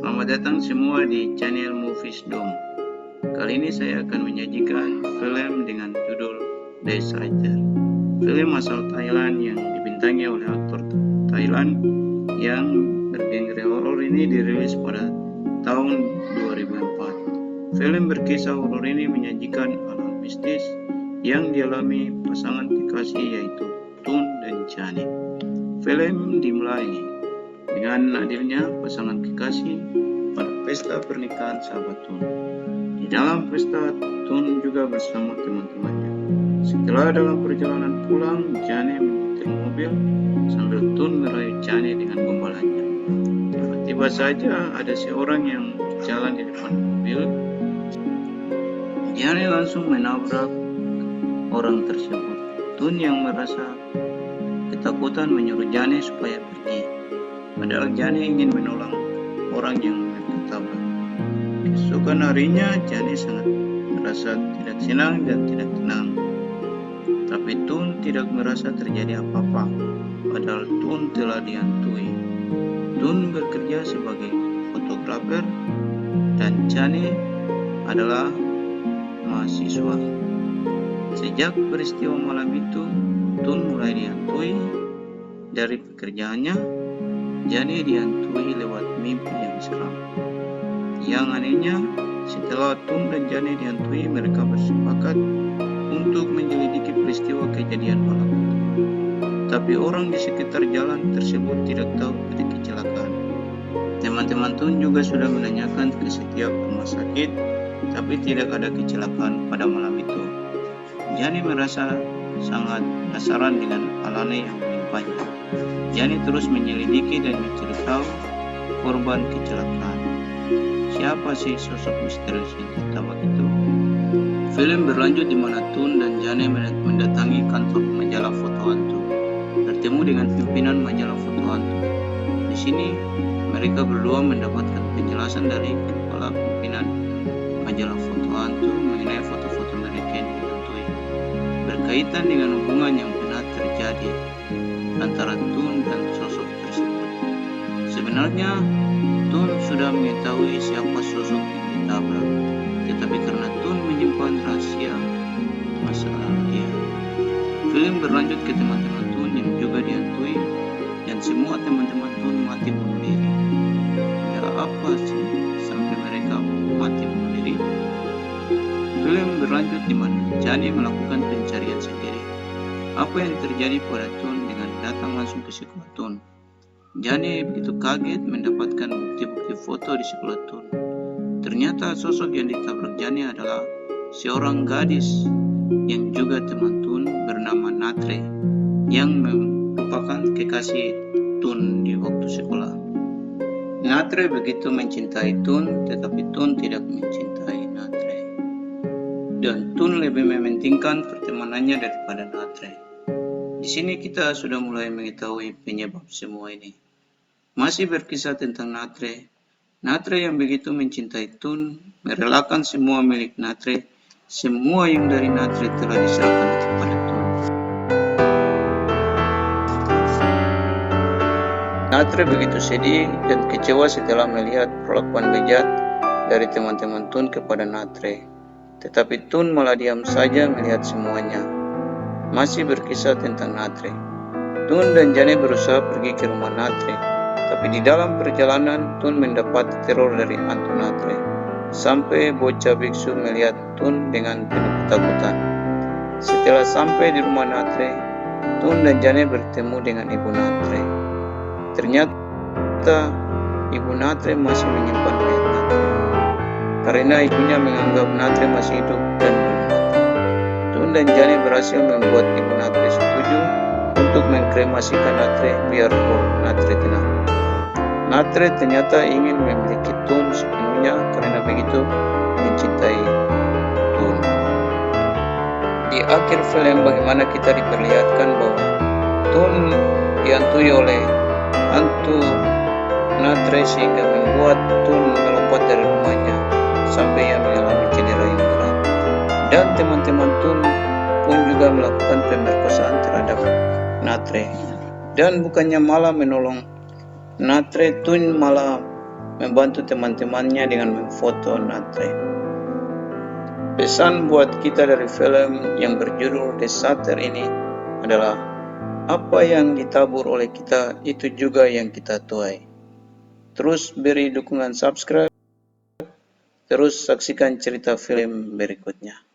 Selamat datang semua di channel Movies Dom. Kali ini saya akan menyajikan film dengan judul Deserter. Film asal Thailand yang dibintangi oleh aktor Thailand yang bergenre horor ini dirilis pada tahun 2004. Film berkisah horor ini menyajikan hal-hal mistis yang dialami pasangan kekasih yaitu Tun dan Chani. Film dimulai dengan hadirnya pasangan kekasih pada pesta pernikahan sahabat Tun. Di dalam pesta, Tun juga bersama teman-temannya. Setelah dalam perjalanan pulang, Chani menyetir mobil sambil Tun merayu Chani dengan gombalannya. Tiba-tiba saja ada seorang yang berjalan di depan mobil. Chani langsung menabrak orang tersebut. Tun yang merasa ketakutan menyuruh Chani supaya pergi. Padahal Chani ingin menolong orang yang tertabrak. Keesokan harinya, Chani sangat merasa tidak senang dan tidak tenang. Tapi Tun tidak merasa terjadi apa-apa, padahal Tun telah dihantui. Tun bekerja sebagai fotografer dan Chani adalah mahasiswa. Sejak peristiwa malam itu, Tun mulai dihantui dari pekerjaannya. Chani dihantui lewat mimpi yang seram. Yang anehnya, setelah Tun dan Chani dihantui, mereka bersepakat untuk menyelidiki peristiwa kejadian malam itu. Tapi orang di sekitar jalan tersebut tidak tahu ada kecelakaan. Teman-teman Tun juga sudah menanyakan ke setiap rumah sakit, tapi tidak ada kecelakaan pada malam itu. Chani merasa sangat penasaran dengan hal aneh yang menimpanya. Chani terus menyelidiki dan mencari tahu korban kecelakaan. Siapa sih sosok misterius yang tertabrak itu? Film berlanjut di mana Tun dan Chani mendatangi kantor majalah foto hantu, bertemu dengan pimpinan majalah foto hantu. Di sini mereka berdua mendapatkan penjelasan dari kepala pimpinan majalah foto hantu mengenai foto-foto mereka yang dihantui, berkaitan dengan hubungan yang benar terjadi antara Tun dan sosok tersebut. Sebenarnya Tun sudah mengetahui siapa sosok yang ditabrak, tetapi karena Tun menyimpan rahasia masa lalu dia. Film berlanjut ke teman-teman Tun yang juga dihantui, dan semua teman-teman Tun mati bunuh diri. Ya apa sih sampai mereka mati bunuh diri? Film berlanjut di mana Chani melakukan pencarian sendiri. Apa yang terjadi pada Tun dengan datang langsung ke sekolah Tun? Chani begitu kaget mendapatkan bukti-bukti foto di sekolah Tun. Ternyata sosok yang ditabrak Chani adalah seorang gadis yang juga teman Tun bernama Natre, yang merupakan kekasih Tun di waktu sekolah. Natre begitu mencintai Tun, tetapi Tun tidak mencintai Natre. Dan Tun lebih mementingkan pertemanannya daripada Natre. Di sini kita sudah mulai mengetahui penyebab semua ini. Masih berkisah tentang Natre. Natre yang begitu mencintai Tun, merelakan semua milik Natre. Semua yang dari Natre telah diserahkan kepada Tun. Natre begitu sedih dan kecewa setelah melihat perlakuan bejat dari teman-teman Tun kepada Natre. Tetapi Tun malah diam saja melihat semuanya. Masih berkisah tentang Natre. Tun dan Chani berusaha pergi ke rumah Natre, tapi di dalam perjalanan Tun mendapat teror dari hantu Natre. Sampai bocah biksu melihat Tun dengan penuh ketakutan. Setelah sampai di rumah Natre, Tun dan Chani bertemu dengan ibu Natre. Ternyata ibu Natre masih menyimpan mayat Natre, karena ibunya menganggap Natre masih hidup dan belum mati. Tun dan Chani berhasil membuat ibu Natre setuju untuk mengkremasikan Natre biar roh Natre tenang. Natre ternyata ingin memiliki Tun sepenuhnya karena begitu mencintai Tun. Di akhir film bagaimana kita diperlihatkan bahwa Tun dihantui oleh hantu Natre sehingga membuat Tun melompat dari rumahnya sampai ia mengalami cedera yang berat. Dan teman-teman Tun pun juga melakukan pemerkosaan terhadap Natre. Dan bukannya malah menolong Natre, Tun malah membantu teman-temannya dengan memfoto Natre. Pesan buat kita dari film yang berjudul The Shutter ini adalah apa yang ditabur oleh kita itu juga yang kita tuai. Terus beri dukungan subscribe, terus saksikan cerita film berikutnya.